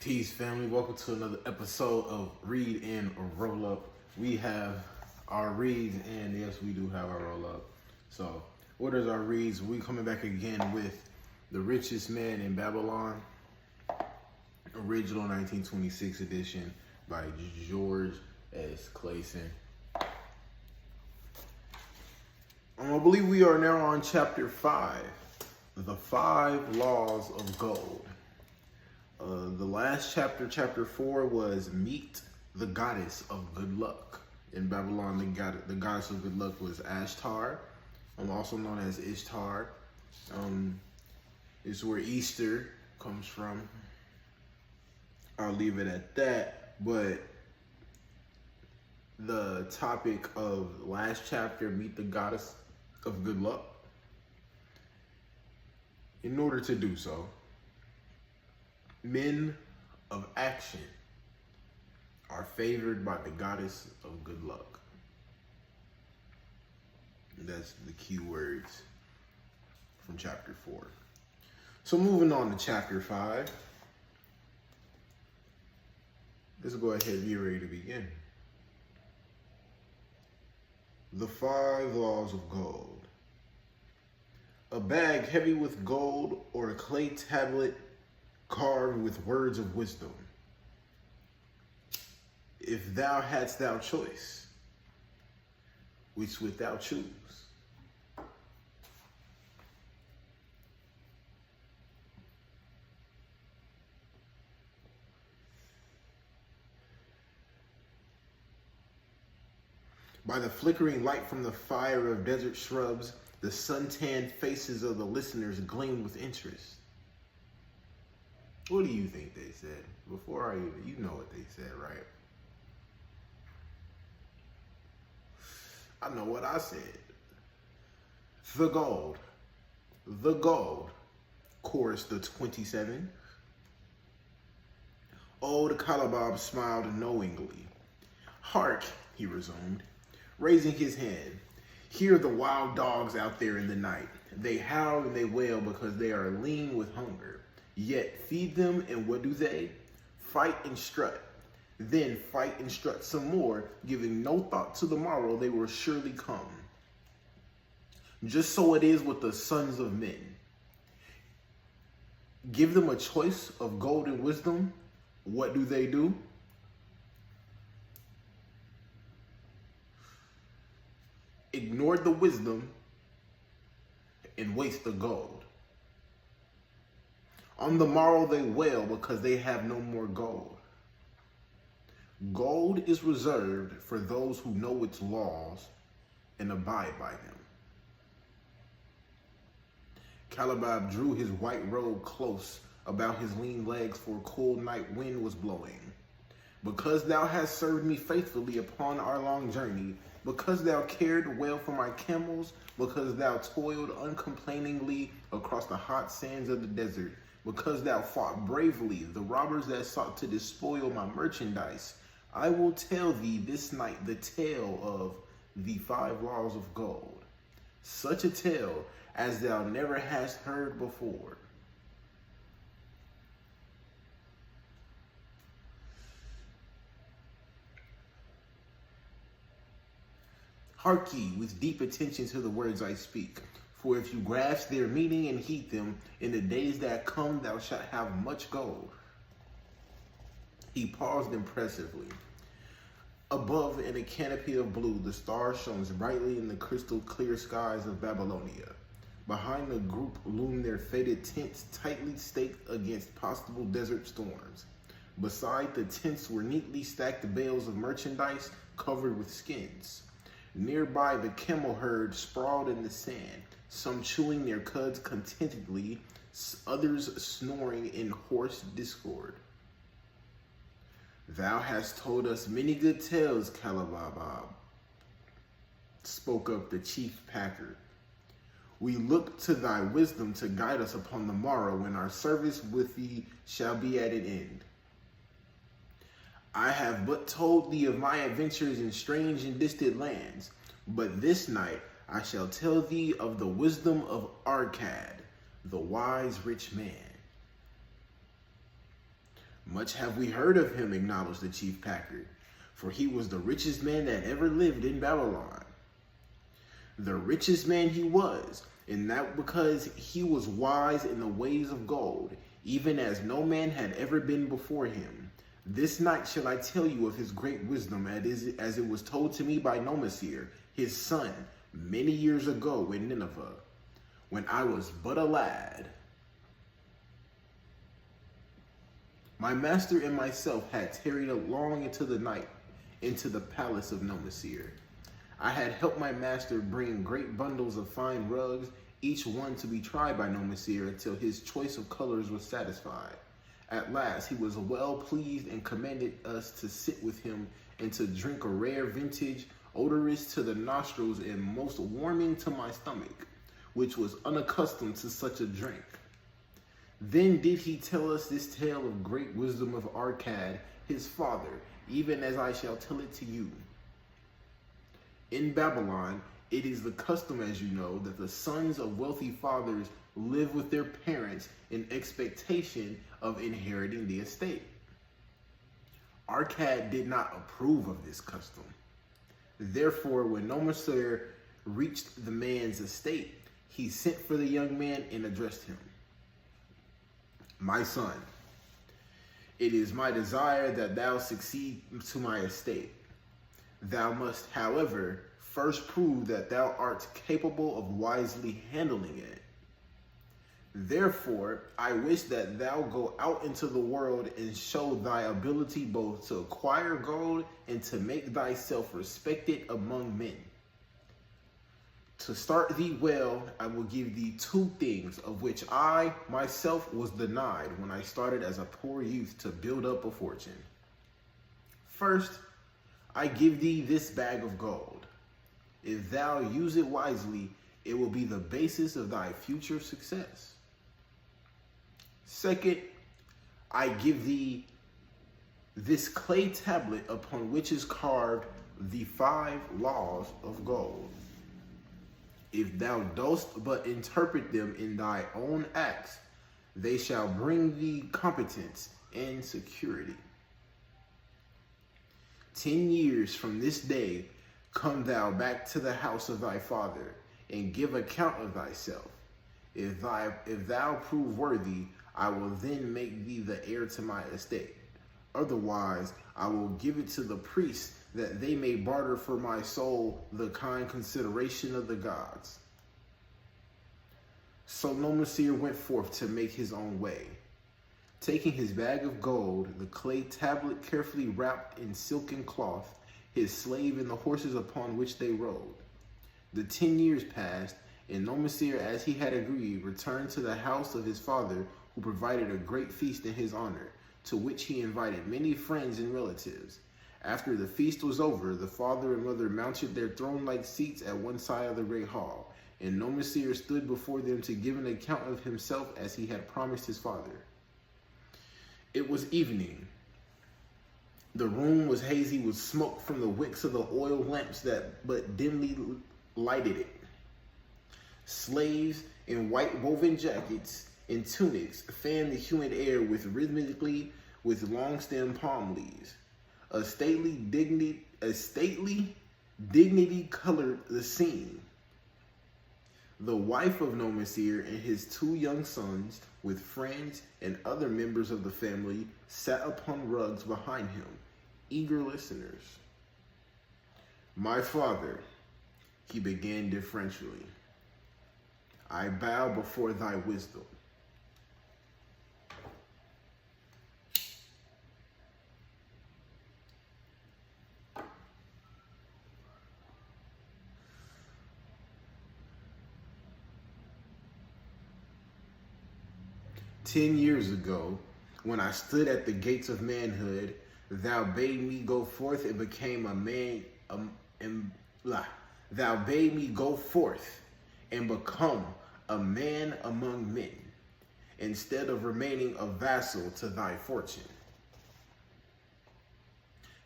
Peace, family. Welcome to another episode of Read and Roll Up. We have our reads, and yes, we do have our roll up. So, what is our reads? We coming back again with The Richest Man in Babylon, original 1926 edition by George S. Clason. I believe we are now on chapter 5, The 5 Laws of Gold. The last chapter, chapter 4, was Meet the Goddess of Good Luck. In Babylon, the goddess of good luck was Ashtar, also known as Ishtar. It's where Easter comes from. I'll leave it at that. But the topic of last chapter, Meet the Goddess of Good Luck. In order to do so, men of action are favored by the goddess of good luck. That's the key words from chapter 4. So moving on to chapter 5. Let's go ahead and be ready to begin. The 5 Laws of Gold. A bag heavy with gold or a clay tablet carved with words of wisdom. If thou hadst thou choice, which wilt thou choose? By the flickering light from the fire of desert shrubs, the suntanned faces of the listeners gleamed with interest. What do you think they said? Before you know what they said, right? I know what I said. The gold, chorused the 27. Old Calabob smiled knowingly. Hark, he resumed, raising his hand. Hear the wild dogs out there in the night. They howl and they wail because they are lean with hunger. Yet feed them, and what do they? Fight and strut. Then fight and strut some more, giving no thought to the morrow they will surely come. Just so it is with the sons of men. Give them a choice of gold and wisdom. What do? Ignore the wisdom and waste the gold. On the morrow they wail because they have no more gold. Gold is reserved for those who know its laws and abide by them. Calabob drew his white robe close about his lean legs, for a cold night wind was blowing. Because thou hast served me faithfully upon our long journey, because thou cared well for my camels, because thou toiled uncomplainingly across the hot sands of the desert, because thou fought bravely the robbers that sought to despoil my merchandise, I will tell thee this night the tale of the 5 Laws of Gold, such a tale as thou never hast heard before. Hark ye with deep attention to the words I speak, for if you grasp their meaning and heed them, in the days that come thou shalt have much gold. He paused impressively. Above, in a canopy of blue, the stars shone brightly in the crystal clear skies of Babylonia. Behind the group loomed their faded tents, tightly staked against possible desert storms. Beside the tents were neatly stacked bales of merchandise covered with skins. Nearby, the camel herd sprawled in the sand, some chewing their cuds contentedly, others snoring in hoarse discord. Thou hast told us many good tales, Calabob, spoke up the chief packer. We look to thy wisdom to guide us upon the morrow when our service with thee shall be at an end. I have but told thee of my adventures in strange and distant lands, but this night I shall tell thee of the wisdom of Arkad, the wise rich man. Much have we heard of him, acknowledged the chief packer, for he was the richest man that ever lived in Babylon. The richest man he was, and that because he was wise in the ways of gold, even as no man had ever been before him. This night shall I tell you of his great wisdom, as it was told to me by Nomasir, his son, many years ago in Nineveh, when I was but a lad. My master and myself had tarried long into the night, into the palace of Nomasir. I had helped my master bring great bundles of fine rugs, each one to be tried by Nomasir until his choice of colors was satisfied. At last he was well pleased and commanded us to sit with him and to drink a rare vintage, odorous to the nostrils and most warming to my stomach, which was unaccustomed to such a drink. Then did he tell us this tale of great wisdom of Arkad, his father, even as I shall tell it to you. In Babylon, it is the custom, as you know, that the sons of wealthy fathers live with their parents in expectation of inheriting the estate. Arkad did not approve of this custom. Therefore, when Nomasir reached the man's estate, he sent for the young man and addressed him. My son, it is my desire that thou succeed to my estate. Thou must, however, first prove that thou art capable of wisely handling it. Therefore, I wish that thou go out into the world and show thy ability both to acquire gold and to make thyself respected among men. To start thee well, I will give thee 2 things of which I myself was denied when I started as a poor youth to build up a fortune. First, I give thee this bag of gold. If thou use it wisely, it will be the basis of thy future success. Second, I give thee this clay tablet upon which is carved the 5 laws of gold. If thou dost but interpret them in thy own acts, they shall bring thee competence and security. 10 years from this day, come thou back to the house of thy father, and give account of thyself. If thou prove worthy, I will then make thee the heir to my estate. Otherwise, I will give it to the priests, that they may barter for my soul the kind consideration of the gods. So Nomasir went forth to make his own way. Taking his bag of gold, the clay tablet carefully wrapped in silken cloth, his slave and the horses upon which they rode. The 10 years passed, and Nomasir, as he had agreed, returned to the house of his father, who provided a great feast in his honor, to which he invited many friends and relatives. After the feast was over, the father and mother mounted their throne-like seats at one side of the great hall, and Nomasir stood before them to give an account of himself as he had promised his father. It was evening. The room was hazy with smoke from the wicks of the oil lamps that but dimly lighted it. Slaves in white woven jackets and tunics fanned the humid air rhythmically with long-stemmed palm leaves. A stately dignity colored the scene. The wife of Nomasir and his 2 young sons, with friends and other members of the family, sat upon rugs behind him, eager listeners. My father, he began deferentially, I bow before thy wisdom. 10 years ago, when I stood at the gates of manhood, thou bade me go forth and became a man. Thou bade me go forth and become a man among men, instead of remaining a vassal to thy fortune.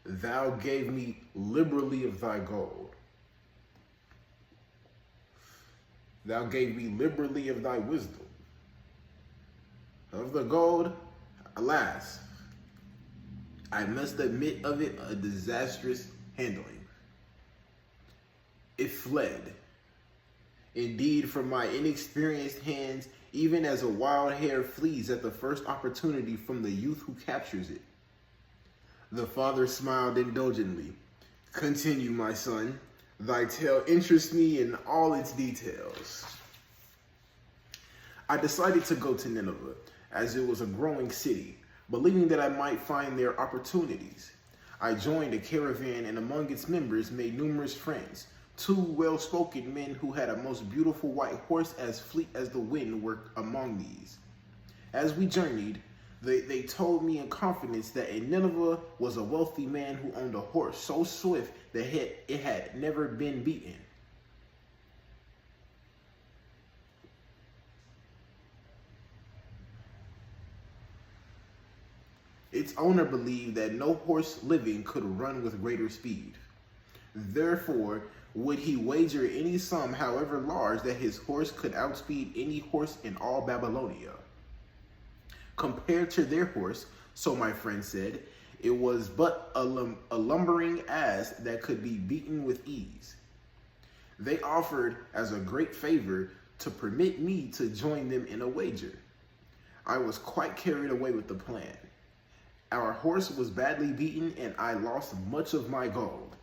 Thou gave me liberally of thy gold. Thou gave me liberally of thy wisdom. Of the gold, alas, I must admit of it a disastrous handling. It fled. Indeed, from my inexperienced hands, even as a wild hare flees at the first opportunity from the youth who captures it. The father smiled indulgently. Continue, my son. Thy tale interests me in all its details. I decided to go to Nineveh, as it was a growing city, believing that I might find there opportunities. I joined a caravan and among its members made numerous friends. 2 well-spoken men who had a most beautiful white horse as fleet as the wind were among these. As we journeyed, they told me in confidence that in Nineveh was a wealthy man who owned a horse so swift that it had never been beaten. Its owner believed that no horse living could run with greater speed. Therefore, would he wager any sum, however large, that his horse could outspeed any horse in all Babylonia? Compared to their horse, so my friend said, it was but a lumbering ass that could be beaten with ease. They offered as a great favor to permit me to join them in a wager. I was quite carried away with the plan. Our horse was badly beaten and I lost much of my gold.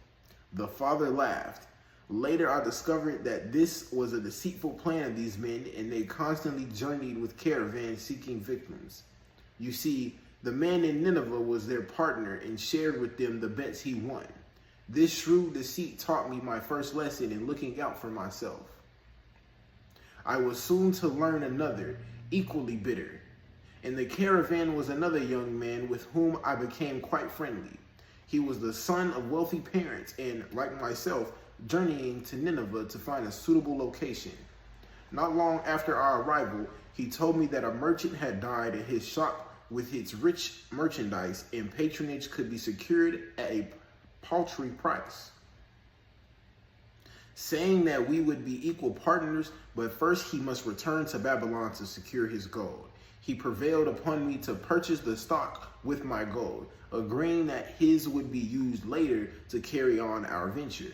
The father laughed. Later, I discovered that this was a deceitful plan of these men, and they constantly journeyed with caravans seeking victims. You see, the man in Nineveh was their partner and shared with them the bets he won. This shrewd deceit taught me my first lesson in looking out for myself. I was soon to learn another, equally bitter. In the caravan was another young man with whom I became quite friendly. He was the son of wealthy parents and, like myself, journeying to Nineveh to find a suitable location. Not long after our arrival, he told me that a merchant had died and his shop with its rich merchandise and patronage could be secured at a paltry price, saying that we would be equal partners, but first he must return to Babylon to secure his gold. He prevailed upon me to purchase the stock with my gold, agreeing that his would be used later to carry on our venture.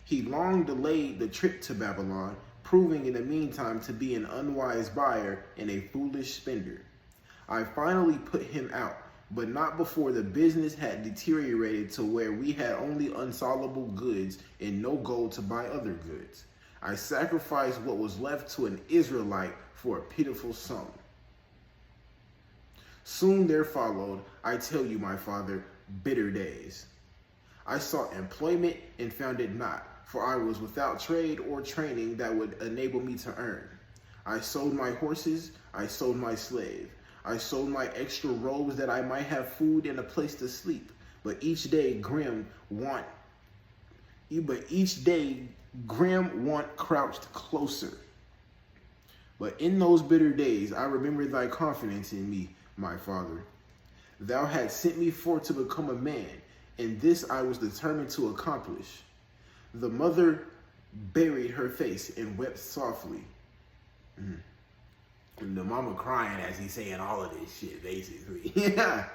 He long delayed the trip to Babylon, proving in the meantime to be an unwise buyer and a foolish spender. I finally put him out, but not before the business had deteriorated to where we had only unsellable goods and no gold to buy other goods. I sacrificed what was left to an Israelite for a pitiful sum. Soon there followed, I tell you, my father, bitter days. I sought employment and found it not, for I was without trade or training that would enable me to earn. I sold my horses, I sold my slave. I sold my extra robes that I might have food and a place to sleep. But each day grim want crouched closer. But in those bitter days I remember thy confidence in me, my father. Thou hadst sent me forth to become a man, and this I was determined to accomplish. The mother buried her face and wept softly. And the mama crying as he's saying all of this shit, basically. Yeah.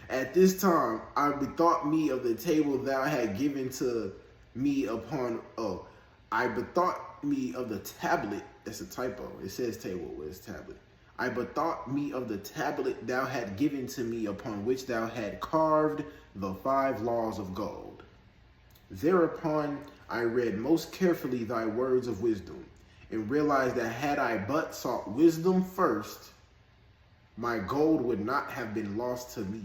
At this time, I bethought me of the table thou had given to me upon, I bethought me of the tablet. That's a typo. It says table, but it's tablet. I bethought me of the tablet thou had given to me, upon which thou had carved the 5 laws of gold. Thereupon I read most carefully thy words of wisdom, and realized that had I but sought wisdom first, my gold would not have been lost to me.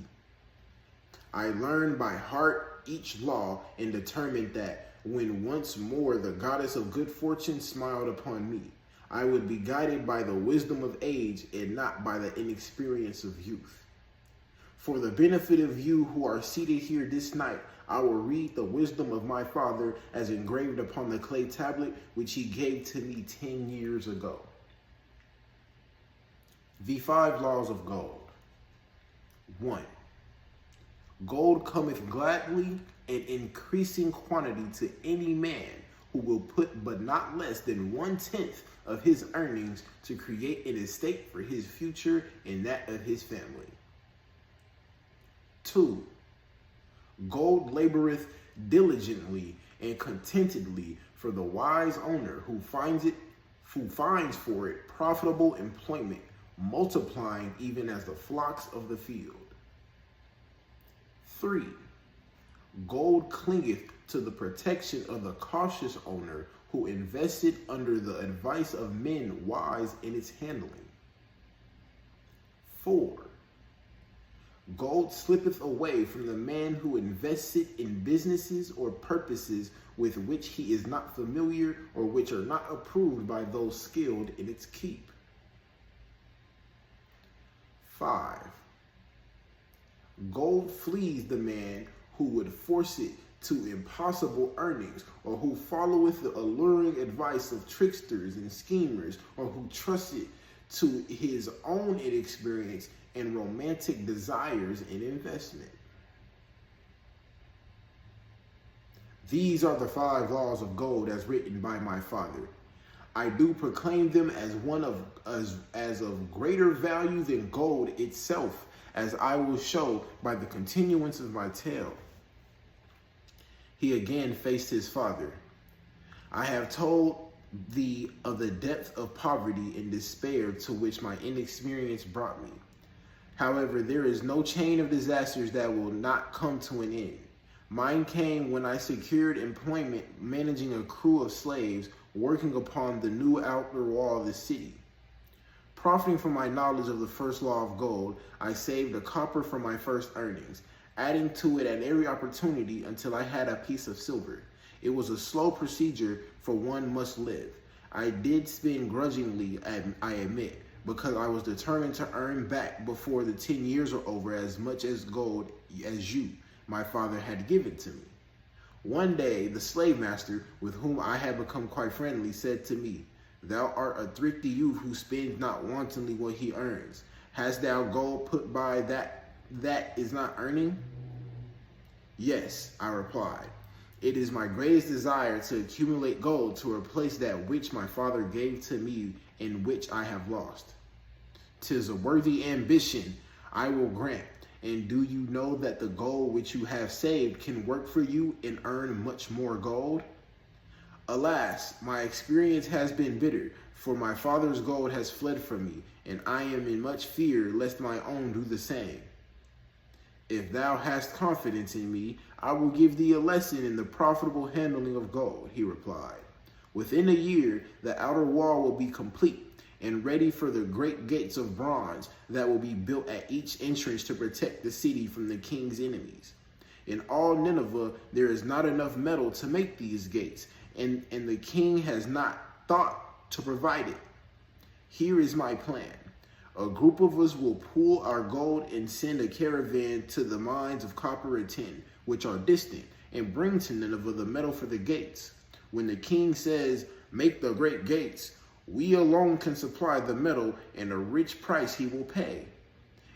I learned by heart each law and determined that when once more the goddess of good fortune smiled upon me, I would be guided by the wisdom of age and not by the inexperience of youth. For the benefit of you who are seated here this night, I will read the wisdom of my father as engraved upon the clay tablet which he gave to me 10 years ago. The 5 laws of gold. 1. Gold cometh gladly and increasing quantity to any man who will put but not less than 1/10 of his earnings to create an estate for his future and that of his family. 2. Gold laboreth diligently and contentedly for the wise owner who finds for it profitable employment, multiplying even as the flocks of the field. 3. Gold clingeth to the protection of the cautious owner who invested under the advice of men wise in its handling. 4. Gold slippeth away from the man who invested in businesses or purposes with which he is not familiar or which are not approved by those skilled in its keep. 5. Gold flees the man who would force it to impossible earnings, or who followeth the alluring advice of tricksters and schemers, or who trusteth to his own inexperience and romantic desires in investment. These are the 5 laws of gold as written by my father. I do proclaim them as of greater value than gold itself, as I will show by the continuance of my tale. He again faced his father. I have told thee of the depth of poverty and despair to which my inexperience brought me. However, there is no chain of disasters that will not come to an end. Mine came when I secured employment managing a crew of slaves working upon the new outer wall of the city. Profiting from my knowledge of the first law of gold, I saved a copper from my first earnings, adding to it at every opportunity until I had a piece of silver. It was a slow procedure, for one must live. I did spend grudgingly, I admit, because I was determined to earn back before the 10 years were over as much as gold as you, my father, had given to me. One day, the slave master, with whom I had become quite friendly, said to me, Thou art a thrifty youth who spends not wantonly what he earns. Hast thou gold put by that is not earning? Yes, I replied. It is my greatest desire to accumulate gold to replace that which my father gave to me and which I have lost. 'Tis a worthy ambition, I will grant. And do you know that the gold which you have saved can work for you and earn much more gold? Alas, my experience has been bitter, for my father's gold has fled from me, and I am in much fear lest my own do the same. If thou hast confidence in me, I will give thee a lesson in the profitable handling of gold, he replied. Within a year, the outer wall will be complete and ready for the great gates of bronze that will be built at each entrance to protect the city from the king's enemies. In all Nineveh, there is not enough metal to make these gates, and the king has not thought to provide it. Here is my plan. A group of us will pool our gold and send a caravan to the mines of copper and tin, which are distant, and bring to Nineveh the metal for the gates. When the king says, Make the great gates, we alone can supply the metal and a rich price he will pay.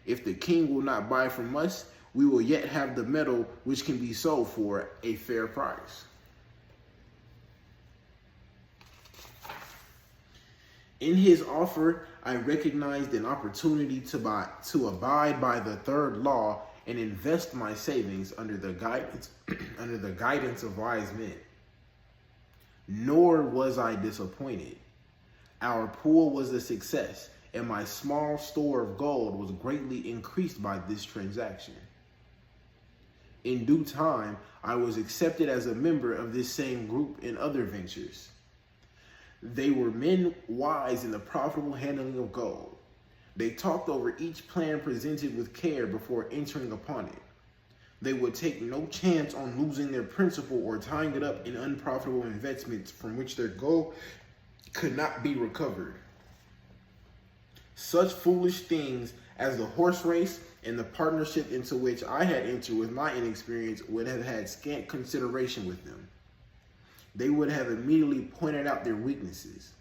If the king will not buy from us, we will yet have the metal which can be sold for a fair price. In his offer, I recognized an opportunity to abide by the third law and invest my savings under the guidance of wise men. Nor was I disappointed. Our pool was a success, and my small store of gold was greatly increased by this transaction. In due time, I was accepted as a member of this same group in other ventures. They were men wise in the profitable handling of gold. They talked over each plan presented with care before entering upon it. They would take no chance on losing their principal or tying it up in unprofitable investments from which their gold could not be recovered. Such foolish things as the horse race and the partnership into which I had entered with my inexperience would have had scant consideration with them. They would have immediately pointed out their weaknesses.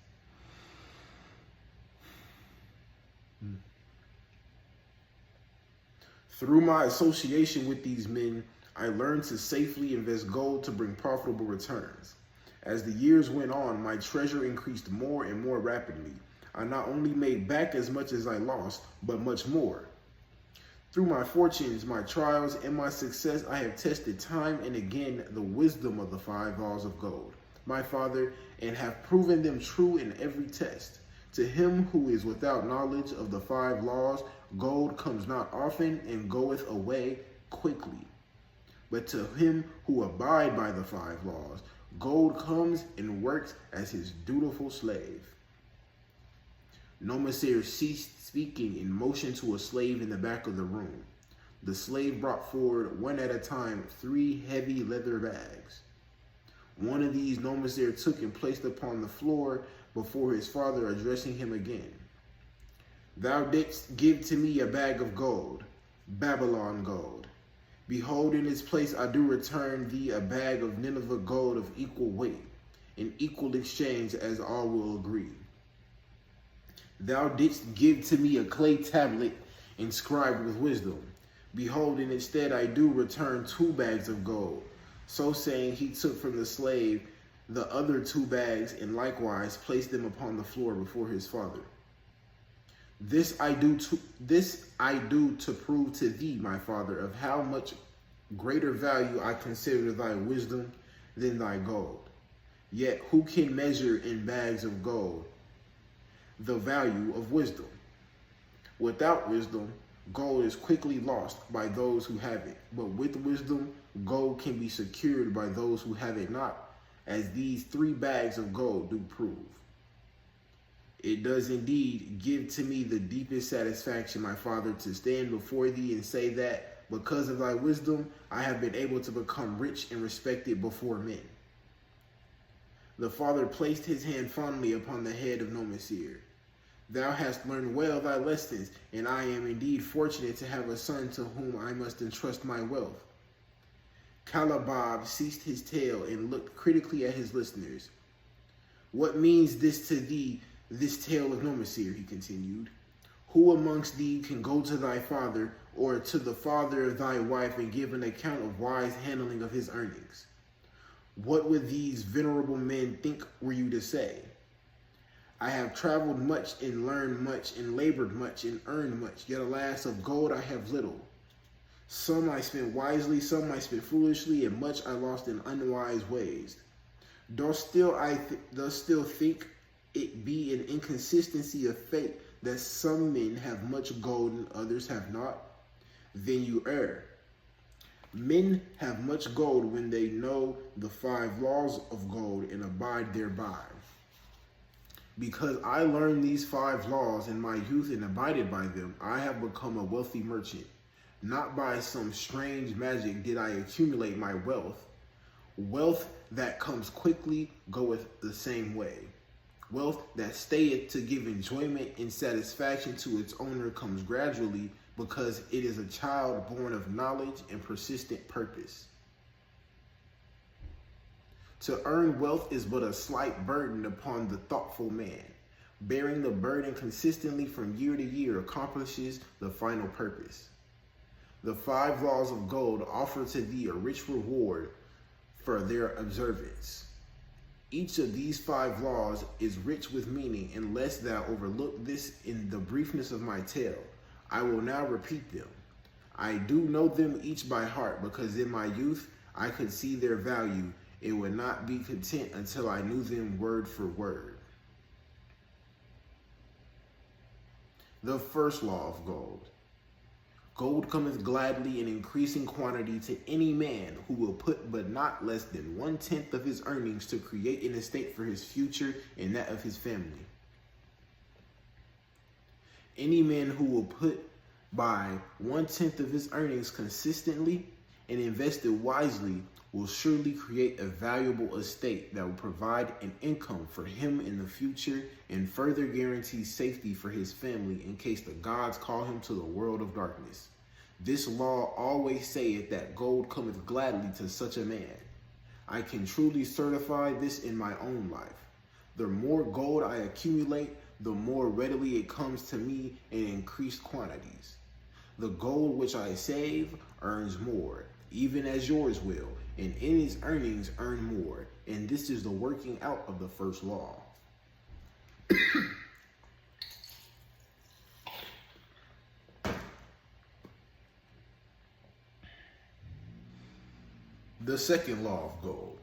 Through my association with these men, I learned to safely invest gold to bring profitable returns. As the years went on, my treasure increased more and more rapidly. I not only made back as much as I lost, but much more. Through my fortunes, my trials, and my success, I have tested time and again the wisdom of the 5 laws of gold, my Father, and have proven them true in every test. To him who is without knowledge of the 5 laws, gold comes not often and goeth away quickly. But to him who abide by the 5 laws, gold comes and works as his dutiful slave. Nomasir ceased speaking and motioned to a slave in the back of the room. The slave brought forward, one at a time, 3 heavy leather bags. One of these Nomasir took and placed upon the floor before his father, addressing him again. Thou didst give to me a bag of gold, Babylon gold. Behold, in its place I do return thee a bag of Nineveh gold of equal weight, in equal exchange as all will agree. Thou didst give to me a clay tablet inscribed with wisdom. Behold, in its stead I do return 2 bags of gold. So saying, he took from the slave the other 2 bags, and likewise placed them upon the floor before his father. This I do to prove to thee, my father, of how much greater value I consider thy wisdom than thy gold. Yet who can measure in bags of gold the value of wisdom? Without wisdom, gold is quickly lost by those who have it. But with wisdom, gold can be secured by those who have it not, as these 3 bags of gold do prove. It does indeed give to me the deepest satisfaction, my father, to stand before thee and say that, because of thy wisdom, I have been able to become rich and respected before men. The father placed his hand fondly upon the head of Nomasir. Thou hast learned well thy lessons, and I am indeed fortunate to have a son to whom I must entrust my wealth. Calabab ceased his tale and looked critically at his listeners. What means this to thee, this tale of Nomasir? He continued. Who amongst thee can go to thy father or to the father of thy wife and give an account of wise handling of his earnings? What would these venerable men think were you to say? I have traveled much and learned much and labored much and earned much, yet alas, of gold I have little. Some I spent wisely, some I spent foolishly, and much I lost in unwise ways. Dost still think it be an inconsistency of fate that some men have much gold and others have not? Then you err. Men have much gold when they know the 5 laws of gold and abide thereby. Because I learned these 5 laws in my youth and abided by them, I have become a wealthy merchant. Not by some strange magic did I accumulate my wealth. Wealth that comes quickly goeth the same way. Wealth that stayeth to give enjoyment and satisfaction to its owner comes gradually, because it is a child born of knowledge and persistent purpose. To earn wealth is but a slight burden upon the thoughtful man. Bearing the burden consistently from year to year accomplishes the final purpose. The 5 laws of gold offer to thee a rich reward for their observance. Each of these 5 laws is rich with meaning, unless thou overlook this in the briefness of my tale. I will now repeat them. I do know them each by heart, because in my youth I could see their value and would not be content until I knew them word for word. The first law of gold. Gold cometh gladly in increasing quantity to any man who will put but not less than 1/10 of his earnings to create an estate for his future and that of his family. Any man who will put by 1/10 of his earnings consistently and invest it wisely will surely create a valuable estate that will provide an income for him in the future and further guarantee safety for his family in case the gods call him to the world of darkness. This law always saith that gold cometh gladly to such a man. I can truly certify this in my own life. The more gold I accumulate, the more readily it comes to me in increased quantities. The gold which I save earns more, even as yours will, and in its earnings earn more. And this is the working out of the first law. The second law of gold.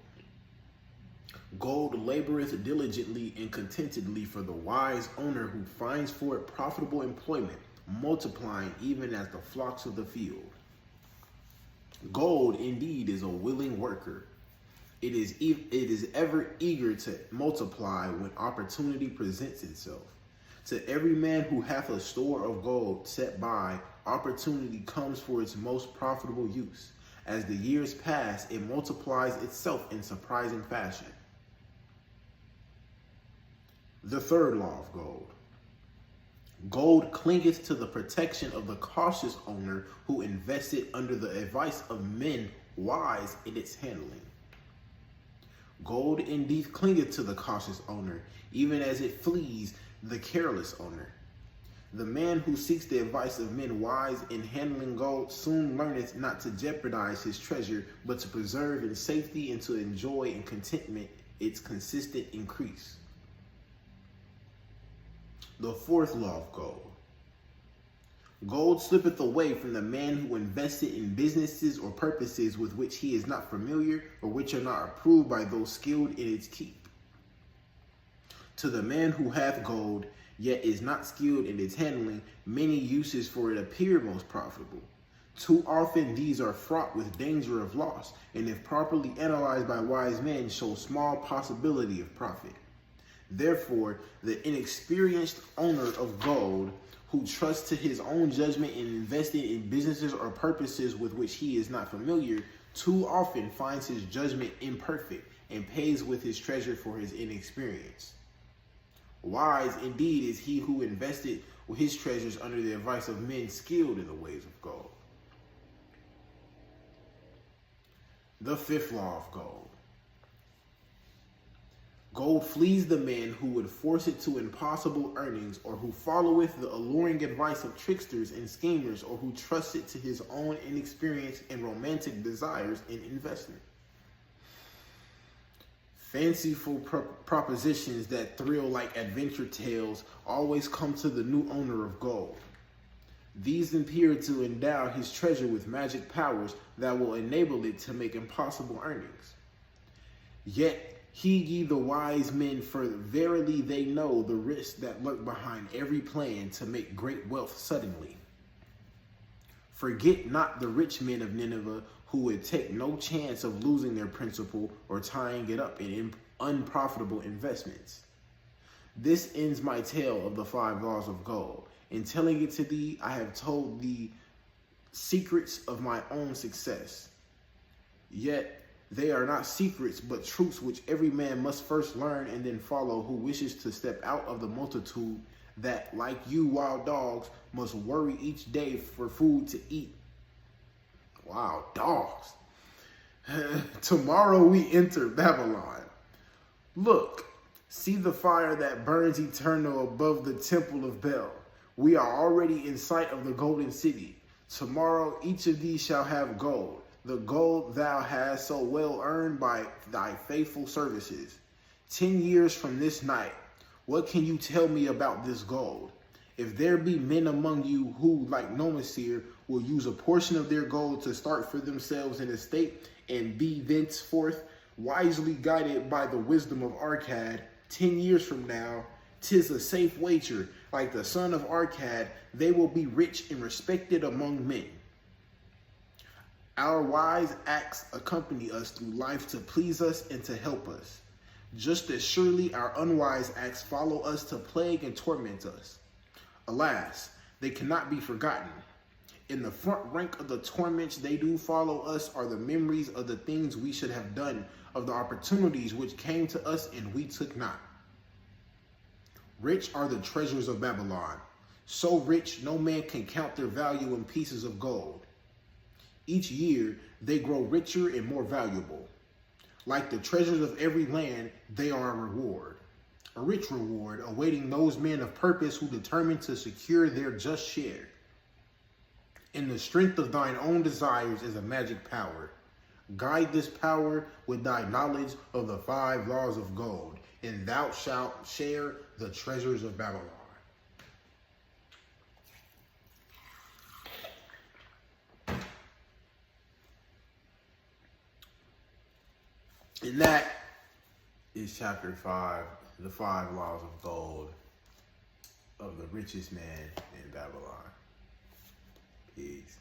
Gold laboreth diligently and contentedly for the wise owner who finds for it profitable employment, multiplying even as the flocks of the field. Gold indeed is a willing worker. It is ever eager to multiply when opportunity presents itself. To every man who hath a store of gold set by, opportunity comes for its most profitable use. As the years pass, it multiplies itself in surprising fashion. The third law of gold. Gold clingeth to the protection of the cautious owner who invested under the advice of men wise in its handling. Gold indeed clingeth to the cautious owner, even as it flees the careless owner. The man who seeks the advice of men wise in handling gold soon learneth not to jeopardize his treasure, but to preserve in safety and to enjoy in contentment its consistent increase. The fourth law of gold. Gold slippeth away from the man who invested in businesses or purposes with which he is not familiar or which are not approved by those skilled in its keep. To the man who hath gold, yet is not skilled in its handling, many uses for it appear most profitable. Too often these are fraught with danger of loss, and if properly analyzed by wise men, show small possibility of profit. Therefore, the inexperienced owner of gold, who trusts to his own judgment in investing in businesses or purposes with which he is not familiar, too often finds his judgment imperfect and pays with his treasure for his inexperience. Wise indeed is he who invested his treasures under the advice of men skilled in the ways of gold. The fifth law of gold. Gold flees the man who would force it to impossible earnings, or who followeth the alluring advice of tricksters and schemers, or who trusts it to his own inexperience and romantic desires in investment. Fanciful propositions that thrill like adventure tales always come to the new owner of gold. These appear to endow his treasure with magic powers that will enable it to make impossible earnings. Yet heed ye the wise men, for verily they know the risks that lurk behind every plan to make great wealth suddenly. Forget not the rich men of Nineveh, who would take no chance of losing their principal or tying it up in unprofitable investments. This ends my tale of the 5 laws of gold. In telling it to thee, I have told thee secrets of my own success. Yet they are not secrets, but truths which every man must first learn and then follow, who wishes to step out of the multitude that, like you wild dogs, must worry each day for food to eat. Wow, dogs. Tomorrow we enter Babylon. Look, see the fire that burns eternal above the temple of Bel. We are already in sight of the golden city. Tomorrow each of these shall have gold, the gold thou hast so well earned by thy faithful services. 10 years from this night, what can you tell me about this gold? If there be men among you who, like Nomasir, will use a portion of their gold to start for themselves an estate and be thenceforth wisely guided by the wisdom of Arkad, 10 years from now, 'tis a safe wager, like the son of Arkad, they will be rich and respected among men. Our wise acts accompany us through life to please us and to help us. Just as surely our unwise acts follow us to plague and torment us. Alas, they cannot be forgotten. In the front rank of the torments they do follow us are the memories of the things we should have done, of the opportunities which came to us and we took not. Rich are the treasures of Babylon, so rich no man can count their value in pieces of gold. Each year, they grow richer and more valuable. Like the treasures of every land, they are a reward. A rich reward awaiting those men of purpose who determine to secure their just share. In the strength of thine own desires is a magic power. Guide this power with thy knowledge of the 5 laws of gold, and thou shalt share the treasures of Babylon. And that is chapter 5, the 5 laws of gold of the richest man in Babylon. Peace.